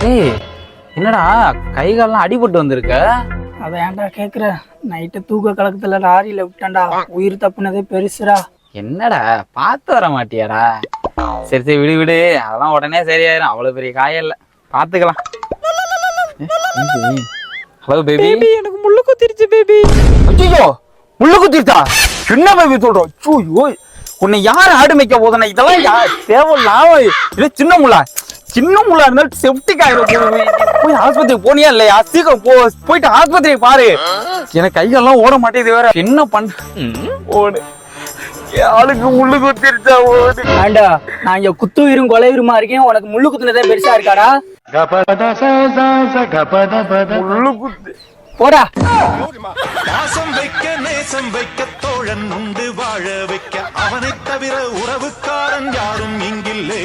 ஏய் என்னடா கை கால்லாம் அடிபட்டு வந்திருக்க? அதை ஏன்டா கேக்குற? நைட்டு தூக்க கலக்கத்துல லாரியில விட்டான்டா. உயிர் தப்புனதே பெருசுடா. என்னடா பார்த்து வர மாட்டியாடா? சரி சரி விடு விடு, அதெல்லாம் உடனே சரியாயிரும். அவ்வளவு பெரிய காயம் இல்ல, பாத்துக்கலாம். Hello baby. எனக்கு முள்ளு குத்திருச்சு பேபி. ஐயோ முள்ளு குத்திருச்சா? என்ன பேபி சொல்றோம்? ஐயோ உன்னை யார் ஆடு மேய்க்க போதுனா? இதெல்லாம் யார் தேவையில்லாம? இது சின்ன முள்ளா? சின்ன முள்ளா இருந்தாலும் செப்டிக் ஆயிரும். போய் ஆஸ்பத்திரி போனியா இல்லையா? சீக்கிரம் போயிட்டு ஆஸ்பத்திரி பாரு. எனக்கு கையெல்லாம் ஓட மாட்டேது வேற. என்ன பண்ண? ஓடு. ஆளுக்கு முள்ளு குத்திருச்சா? ஓடு. ஆண்டா நான் இங்க குத்துயிரும் கொலையுருமா இருக்கேன், உனக்கு முள்ளு குத்துனதே பெருசா இருக்காடா? முள்ளு குத்து போடா. பாசம் வைக்க நேசம் வைக்க தோழன் உண்டு வாழ வைக்க அவனை தவிர உறவுக்காரன் யாரும் இங்கில்லே.